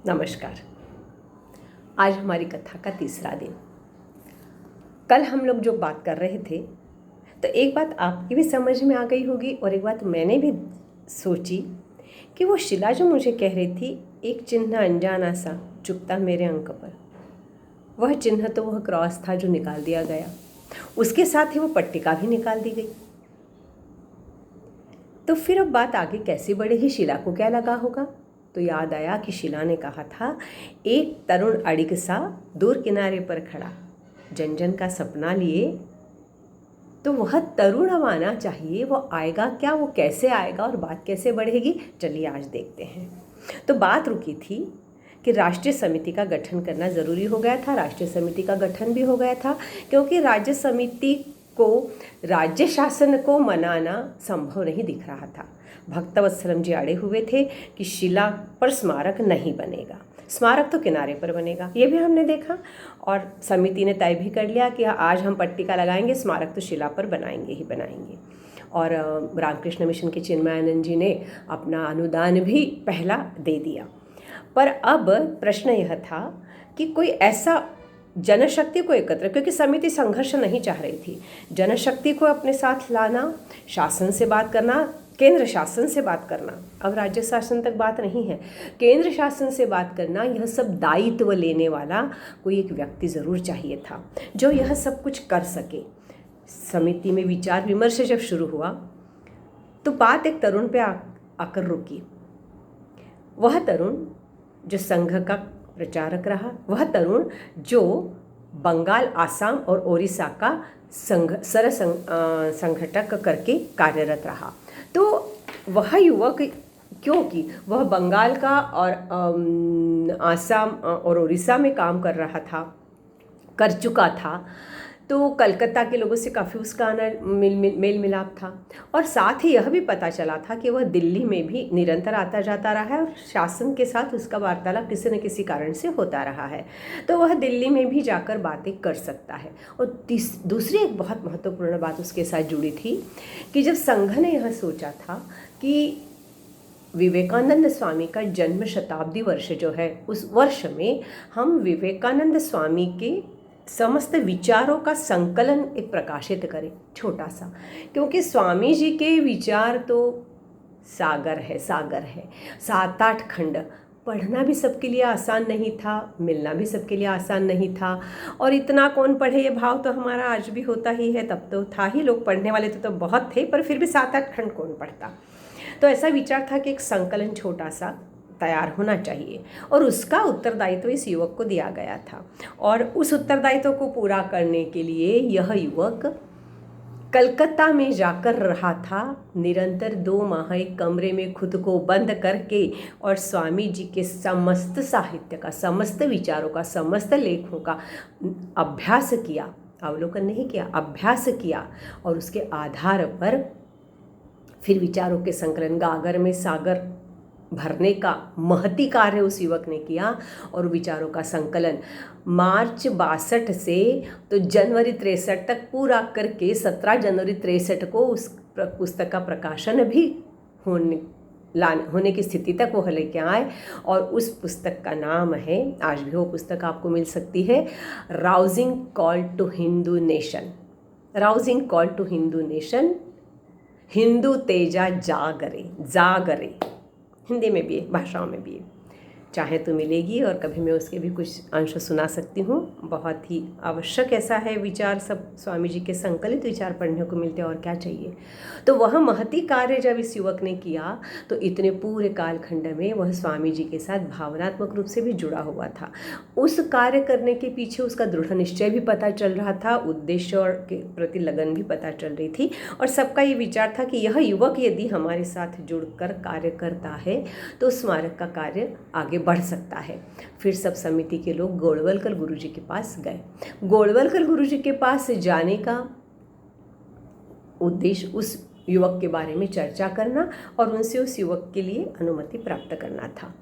नमस्कार। आज हमारी कथा का तीसरा दिन। कल हम लोग जो बात कर रहे थे तो एक बात आपकी भी समझ में आ गई होगी और एक बात मैंने भी सोची कि वो शिला जो मुझे कह रही थी, एक चिन्ह अनजाना सा चुभता मेरे अंक पर। वह चिन्ह तो वह क्रॉस था जो निकाल दिया गया, उसके साथ ही वो पट्टिका भी निकाल दी गई। तो फिर अब बात आगे कैसे बढ़ेगी, शिला को क्या लगा होगा? तो याद आया कि शिला ने कहा था, एक तरुण अड़िग सा दूर किनारे पर खड़ा, जन जन का सपना लिए। तो वह तरुण अब आना चाहिए, वो आएगा क्या, वो कैसे आएगा और बात कैसे बढ़ेगी, चलिए आज देखते हैं। तो बात रुकी थी कि राष्ट्रीय समिति का गठन करना ज़रूरी हो गया था। राष्ट्रीय समिति का गठन भी हो गया था क्योंकि राज्य समिति को राज्य शासन को मनाना संभव नहीं दिख रहा था। भक्तवत्सलम जी अड़े हुए थे कि शिला पर स्मारक नहीं बनेगा, स्मारक तो किनारे पर बनेगा, ये भी हमने देखा। और समिति ने तय भी कर लिया कि आज हम पट्टिका लगाएंगे, स्मारक तो शिला पर बनाएंगे ही बनाएंगे। और रामकृष्ण मिशन के चिन्मयानंद जी ने अपना अनुदान भी पहला दे दिया। पर अब प्रश्न यह था कि कोई ऐसा जनशक्ति को एकत्र, क्योंकि समिति संघर्ष नहीं चाह रही थी, जनशक्ति को अपने साथ लाना, शासन से बात करना, केंद्र शासन से बात करना, अब राज्य शासन तक बात नहीं है, केंद्र शासन से बात करना, यह सब दायित्व लेने वाला कोई एक व्यक्ति ज़रूर चाहिए था जो यह सब कुछ कर सके। समिति में विचार विमर्श जब शुरू हुआ तो बात एक तरुण पे आकर रुकी। वह तरुण जो संघ का प्रचारक रहा, वह तरुण जो बंगाल, आसाम और ओडिशा का संघटक करके कार्यरत रहा। तो वह युवक, क्योंकि वह बंगाल का और आसाम और ओडिशा में काम कर चुका था, तो कलकत्ता के लोगों से काफ़ी उसका मेल मिलाप था। और साथ ही यह भी पता चला था कि वह दिल्ली में भी निरंतर आता जाता रहा है और शासन के साथ उसका वार्तालाप किसी न किसी कारण से होता रहा है, तो वह दिल्ली में भी जाकर बातें कर सकता है। और दूसरी एक बहुत महत्वपूर्ण बात उसके साथ जुड़ी थी कि जब संघ ने यह सोचा था कि विवेकानंद स्वामी का जन्म शताब्दी वर्ष जो है, उस वर्ष में हम विवेकानंद स्वामी के समस्त विचारों का संकलन एक प्रकाशित करें, छोटा सा, क्योंकि स्वामी जी के विचार तो सागर है 7-8 खंड। पढ़ना भी सबके लिए आसान नहीं था, मिलना भी सबके लिए आसान नहीं था, और इतना कौन पढ़े ये भाव तो हमारा आज भी होता ही है। तब तो था ही, लोग पढ़ने वाले तो बहुत थे, पर फिर भी 7-8 खंड कौन पढ़ता। तो ऐसा विचार था कि एक संकलन छोटा सा तैयार होना चाहिए और उसका उत्तरदायित्व इस युवक को दिया गया था। और उस उत्तरदायित्व को पूरा करने के लिए यह युवक कलकत्ता में जाकर रहा था, निरंतर 2 माह एक कमरे में खुद को बंद करके, और स्वामी जी के समस्त साहित्य का, समस्त विचारों का, समस्त लेखों का अभ्यास किया, अवलोकन नहीं किया, अभ्यास किया। और उसके आधार पर फिर विचारों के संकलन, गागर में सागर भरने का महती कार्य उस युवक ने किया। और विचारों का संकलन मार्च 62 से तो जनवरी 63 तक पूरा करके 17 जनवरी 63 को उस पुस्तक का प्रकाशन भी होने की स्थिति तक वो लेके आए। और उस पुस्तक का नाम है, आज भी वो पुस्तक आपको मिल सकती है, rousing call to Hindu nation. Rousing call to Hindu nation, Hindu तेजा जागरे, हिंदी में भी है, भाषाओं में भी है, चाहे तो मिलेगी। और कभी मैं उसके भी कुछ अंश सुना सकती हूँ। बहुत ही आवश्यक ऐसा है विचार, सब स्वामी जी के संकलित विचार पढ़ने को मिलते हैं, और क्या चाहिए। तो वह महती कार्य जब इस युवक ने किया तो इतने पूरे कालखंड में वह स्वामी जी के साथ भावनात्मक रूप से भी जुड़ा हुआ था। उस कार्य करने के पीछे उसका दृढ़ निश्चय भी पता चल रहा था, उद्देश्य और के प्रति लगन भी पता चल रही थी। और सबका ये विचार था कि यह युवक यदि हमारे साथ जुड़कर कार्य करता है तो स्मारक का कार्य आगे बढ़ सकता है। फिर सब समिति के लोग गोलवलकर गुरुजी के पास गए। गोलवलकर गुरुजी के पास जाने का उद्देश्य उस युवक के बारे में चर्चा करना और उनसे उस युवक के लिए अनुमति प्राप्त करना था।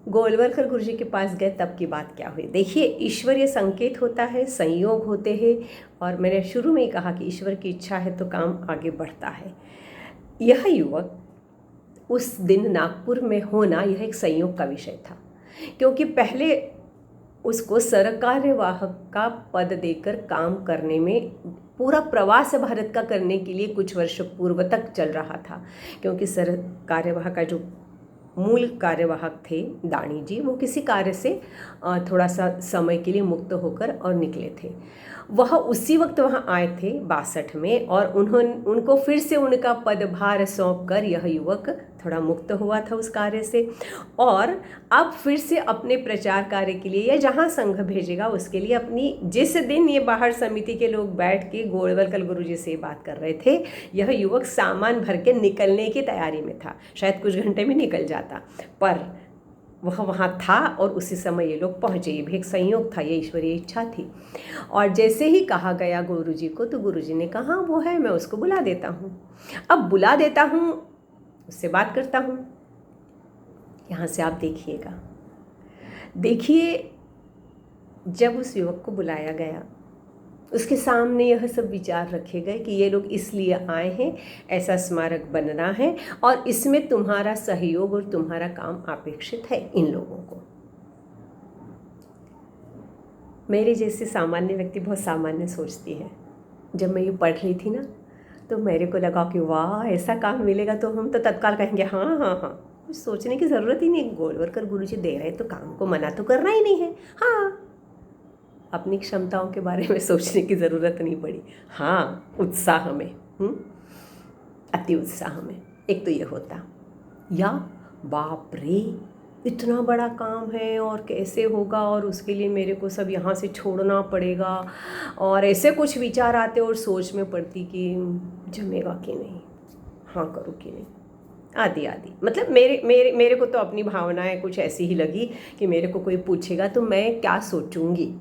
गोलवलकर गुरुजी के पास गए, तब की बात क्या हुई देखिए। ईश्वरीय संकेत होता है, संयोग होते हैं, और मैंने शुरू में ही कहा कि ईश्वर की इच्छा है तो काम आगे बढ़ता है। यह युवक उस दिन नागपुर में होना, यह एक संयोग का विषय था। क्योंकि पहले उसको सरकार्यवाहक का पद देकर काम करने में, पूरा प्रवास भारत का करने के लिए कुछ वर्ष पूर्व तक चल रहा था, क्योंकि सरकार्यवाहक का जो मूल कार्यवाहक थे दाणी जी, वो किसी कार्य से थोड़ा सा समय के लिए मुक्त होकर और निकले थे। वह उसी वक्त वहाँ आए थे 62 में, और उनको फिर से उनका पदभार सौंप कर यह युवक थोड़ा मुक्त हुआ था उस कार्य से, और अब फिर से अपने प्रचार कार्य के लिए या जहाँ संघ भेजेगा उसके लिए अपनी, जिस दिन ये बाहर समिति के लोग बैठ के गोलवलकर गुरुजी से बात कर रहे थे, यह युवक सामान भर के निकलने की तैयारी में था। शायद कुछ घंटे में निकल जाता, पर वह वहाँ था और उसी समय ये लोग पहुँचे। ये भी एक संयोग था, ये ईश्वरीय इच्छा थी। और जैसे ही कहा गया गुरुजी को, तो गुरुजी ने कहा वो है, मैं उसको बुला देता हूँ। अब बुला देता हूँ, उससे बात करता हूँ। यहाँ से आप देखिएगा, देखिए जब उस युवक को बुलाया गया, उसके सामने यह सब विचार रखे गए कि ये लोग इसलिए आए हैं, ऐसा स्मारक बनना है, और इसमें तुम्हारा सहयोग और तुम्हारा काम अपेक्षित है इन लोगों को। मेरे जैसे सामान्य व्यक्ति बहुत सामान्य सोचती है। जब मैं ये पढ़ रही थी ना, तो मेरे को लगा कि वाह, ऐसा काम मिलेगा तो हम तो तत्काल कहेंगे हाँ हाँ हाँ, कुछ सोचने की ज़रूरत ही नहीं। गोलवलकर गुरुजी दे रहे तो काम को मना तो करना ही नहीं है। हाँ, अपनी क्षमताओं के बारे में सोचने की ज़रूरत नहीं पड़ी। हाँ, उत्साह में, अति उत्साह में एक तो ये होता, या बाप रे इतना बड़ा काम है और कैसे होगा, और उसके लिए मेरे को सब यहाँ से छोड़ना पड़ेगा, और ऐसे कुछ विचार आते और सोच में पड़ती कि जमेगा कि नहीं, हाँ करूँ कि नहीं, आदि आदि। मतलब मेरे को तो अपनी भावनाएं कुछ ऐसी ही लगी कि मेरे को कोई पूछेगा तो मैं क्या सोचूंगी।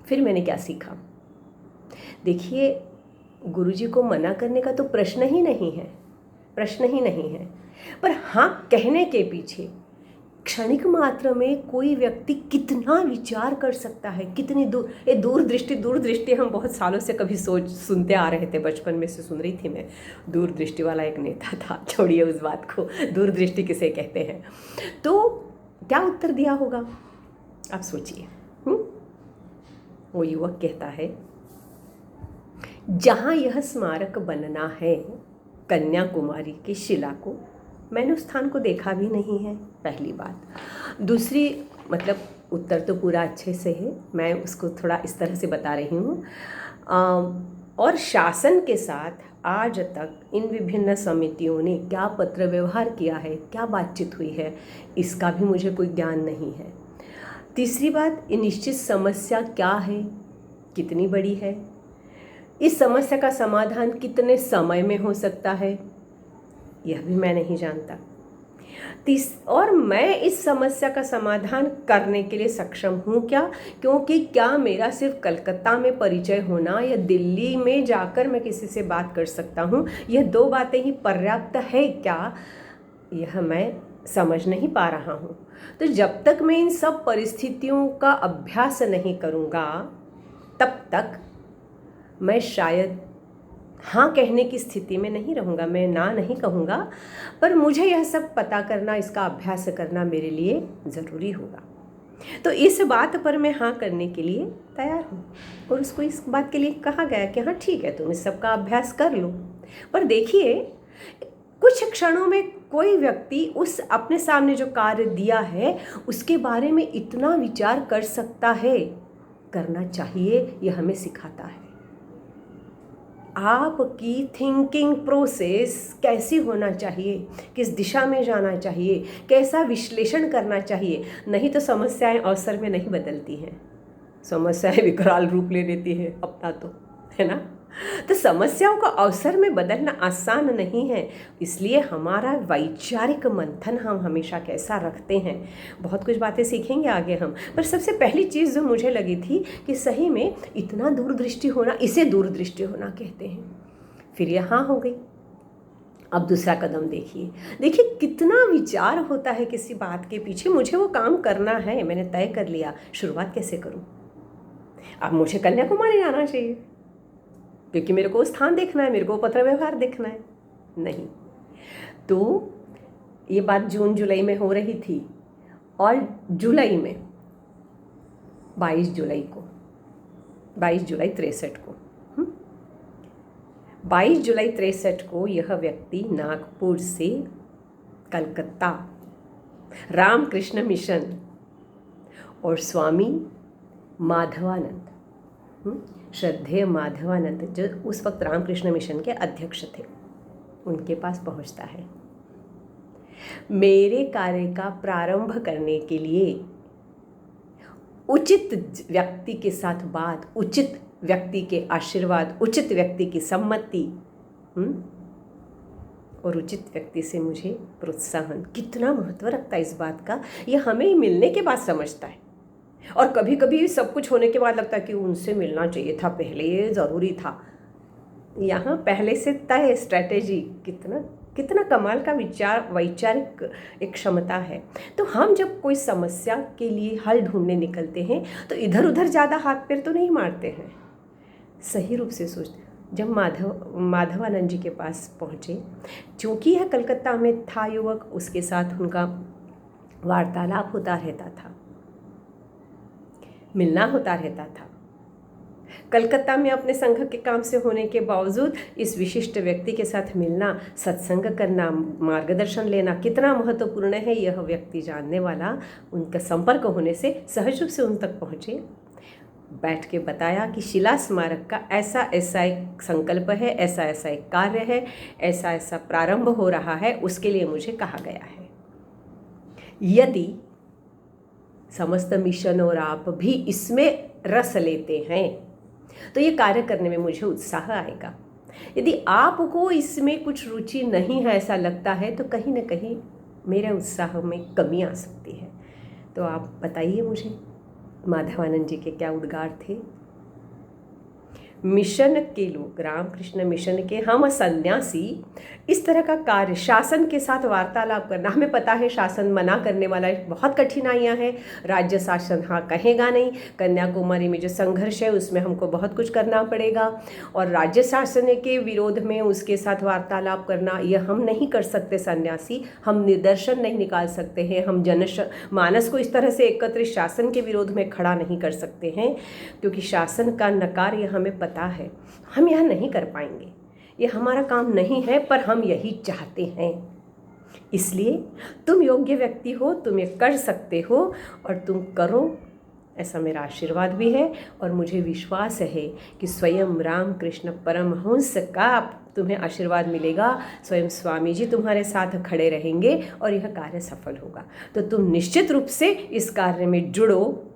फिर मैंने क्या सीखा, देखिए गुरुजी को मना करने का तो प्रश्न ही नहीं है, प्रश्न ही नहीं है, पर हाँ कहने के पीछे क्षणिक मात्र में कोई व्यक्ति कितना विचार कर सकता है, कितनी दूरदृष्टि हम बहुत सालों से कभी सुनते आ रहे थे। बचपन में से सुन रही थी मैं, दूरदृष्टि वाला एक नेता था, छोड़िए उस बात को, दूरदृष्टि किसे कहते हैं। तो क्या उत्तर दिया होगा आप सोचिए। वो युवक कहता है, जहाँ यह स्मारक बनना है कन्याकुमारी की शिला को, मैंने उस स्थान को देखा भी नहीं है, पहली बात। दूसरी, मतलब उत्तर तो पूरा अच्छे से है, मैं उसको थोड़ा इस तरह से बता रही हूँ। और शासन के साथ आज तक इन विभिन्न समितियों ने क्या पत्र व्यवहार किया है, क्या बातचीत हुई है, इसका भी मुझे कोई ज्ञान नहीं है। तीसरी बात, ये निश्चित समस्या क्या है, कितनी बड़ी है, इस समस्या का समाधान कितने समय में हो सकता है, यह भी मैं नहीं जानता। और मैं इस समस्या का समाधान करने के लिए सक्षम हूँ क्या, क्योंकि क्या मेरा सिर्फ कलकत्ता में परिचय होना या दिल्ली में जाकर मैं किसी से बात कर सकता हूँ, यह दो बातें ही पर्याप्त है क्या, यह मैं समझ नहीं पा रहा हूँ। तो जब तक मैं इन सब परिस्थितियों का अभ्यास नहीं करूँगा, तब तक मैं शायद हाँ कहने की स्थिति में नहीं रहूँगा। मैं ना नहीं कहूँगा, पर मुझे यह सब पता करना, इसका अभ्यास करना मेरे लिए ज़रूरी होगा। तो इस बात पर मैं हाँ करने के लिए तैयार हूँ, और उसको इस बात के लिए कहा गया कि हाँ ठीक है, तुम इस सब का अभ्यास कर लो। पर देखिए, कुछ क्षणों में कोई व्यक्ति उस अपने सामने जो कार्य दिया है उसके बारे में इतना विचार कर सकता है, करना चाहिए, यह हमें सिखाता है। आपकी थिंकिंग प्रोसेस कैसी होना चाहिए, किस दिशा में जाना चाहिए, कैसा विश्लेषण करना चाहिए, नहीं तो समस्याएं अवसर में नहीं बदलती हैं, समस्याएं विकराल रूप ले लेती हैं अपना, तो है ना। तो समस्याओं को अवसर में बदलना आसान नहीं है, इसलिए हमारा वैचारिक मंथन हम हमेशा कैसा रखते हैं, बहुत कुछ बातें सीखेंगे आगे हम। पर सबसे पहली चीज़ जो मुझे लगी थी कि सही में इतना दूरदृष्टि होना, इसे दूरदृष्टि होना कहते हैं। फिर यहाँ हो गई। अब दूसरा कदम देखिए कितना विचार होता है किसी बात के पीछे। मुझे वो काम करना है, मैंने तय कर लिया, शुरुआत कैसे करूँ। अब मुझे कन्याकुमारी जाना चाहिए क्योंकि मेरे को स्थान देखना है, मेरे को पत्र व्यवहार देखना है। नहीं, तो ये बात जून जुलाई में हो रही थी और जुलाई में 22 जुलाई 63 को 22 जुलाई 63 को यह व्यक्ति नागपुर से कलकत्ता रामकृष्ण मिशन और स्वामी माधवानंद, श्रद्धेय माधवानंद जो उस वक्त रामकृष्ण मिशन के अध्यक्ष थे, उनके पास पहुंचता है। मेरे कार्य का प्रारंभ करने के लिए उचित व्यक्ति के साथ बात, उचित व्यक्ति के आशीर्वाद, उचित व्यक्ति की सम्मति और उचित व्यक्ति से मुझे प्रोत्साहन, कितना महत्व रखता है इस बात का, यह हमें मिलने के बाद समझता है। और कभी कभी सब कुछ होने के बाद लगता है कि उनसे मिलना चाहिए था पहले, ये ज़रूरी था। यहाँ पहले से तय स्ट्रैटेजी, कितना कमाल का वैचारिक एक क्षमता है। तो हम जब कोई समस्या के लिए हल ढूंढने निकलते हैं तो इधर उधर ज़्यादा हाथ पैर तो नहीं मारते हैं, सही रूप से सोचते। जब माधवानंद जी के पास पहुँचे, चूँकि यह कलकत्ता में था युवक, उसके साथ उनका वार्तालाप होता रहता था, मिलना होता रहता था। कलकत्ता में अपने संघ के काम से होने के बावजूद इस विशिष्ट व्यक्ति के साथ मिलना, सत्संग करना, मार्गदर्शन लेना कितना महत्वपूर्ण है, यह व्यक्ति जानने वाला उनका संपर्क होने से सहज रूप से उन तक पहुँचे। बैठ के बताया कि शिला स्मारक का ऐसा ऐसा एक संकल्प है, ऐसा ऐसा एक कार्य है, ऐसा ऐसा प्रारंभ हो रहा है, उसके लिए मुझे कहा गया है। यदि समस्त मिशन और आप भी इसमें रस लेते हैं तो ये कार्य करने में मुझे उत्साह आएगा। यदि आपको इसमें कुछ रुचि नहीं है, ऐसा लगता है, तो कहीं ना कहीं मेरे उत्साह में कमी आ सकती है। तो आप बताइए मुझे, माधवानंद जी के क्या उद्गार थे। मिशन के लोग, रामकृष्ण मिशन के हम सन्यासी, इस तरह का कार्य शासन के साथ वार्तालाप करना, हमें पता है शासन मना करने वाला बहुत कठिनाइयां हैं, राज्य शासन हाँ कहेगा नहीं, कन्याकुमारी में जो संघर्ष है उसमें हमको बहुत कुछ करना पड़ेगा, और राज्य शासन के विरोध में उसके साथ वार्तालाप करना यह हम नहीं कर सकते सन्यासी, हम निदर्शन नहीं निकाल सकते हैं, हम मानस को इस तरह से एकत्रित शासन के विरोध में खड़ा नहीं कर सकते हैं, क्योंकि शासन का नकार यह हमें पता है, हम यह नहीं कर पाएंगे, ये हमारा काम नहीं है, पर हम यही चाहते हैं। इसलिए तुम योग्य व्यक्ति हो, तुम ये कर सकते हो और तुम करो, ऐसा मेरा आशीर्वाद भी है। और मुझे विश्वास है कि स्वयं रामकृष्ण परमहंस का तुम्हें आशीर्वाद मिलेगा, स्वयं स्वामी जी तुम्हारे साथ खड़े रहेंगे और यह कार्य सफल होगा। तो तुम निश्चित रूप से इस कार्य में जुड़ो।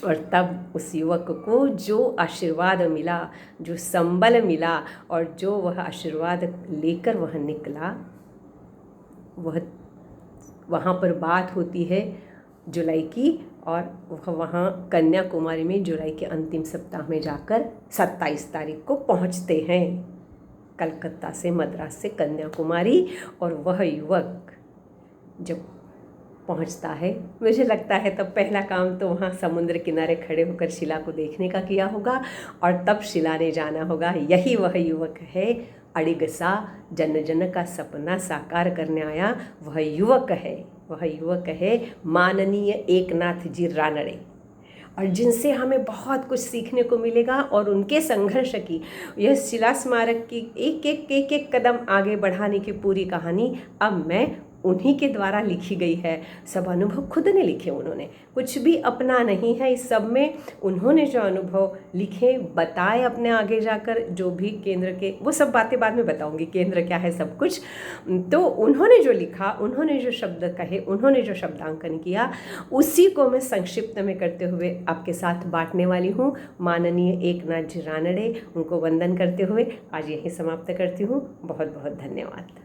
और तब उस युवक को जो आशीर्वाद मिला, जो संबल मिला और जो वह आशीर्वाद लेकर वह निकला, वह वहाँ पर बात होती है जुलाई की, और वह वहाँ कन्याकुमारी में जुलाई के अंतिम सप्ताह में जाकर 27 तारीख को पहुँचते हैं, कलकत्ता से, मद्रास से कन्याकुमारी। और वह युवक जब पहुंचता है, मुझे लगता है तब पहला काम तो वहाँ समुद्र किनारे खड़े होकर शिला को देखने का किया होगा, और तब शिला ने जाना होगा यही वह युवक है, अड़िगसा जन जन का सपना साकार करने आया वह युवक है माननीय एकनाथ जी रानड़े, और जिनसे हमें बहुत कुछ सीखने को मिलेगा। और उनके संघर्ष की, यह शिला स्मारक की एक कदम आगे बढ़ाने की पूरी कहानी अब मैं उन्हीं के द्वारा लिखी गई है। सब अनुभव खुद ने लिखे, उन्होंने कुछ भी अपना नहीं है इस सब में। उन्होंने जो अनुभव लिखे, बताए अपने आगे जाकर, जो भी केंद्र के, वो सब बातें बाद में बताऊंगी, केंद्र क्या है सब कुछ। तो उन्होंने जो लिखा, उन्होंने जो शब्द कहे, उन्होंने जो शब्दांकन किया, उसी को मैं संक्षिप्त में करते हुए आपके साथ बांटने वाली हूँ। माननीय एकनाथ जी रानड़े, उनको वंदन करते हुए आज यहीं समाप्त करती हूँ। बहुत बहुत धन्यवाद।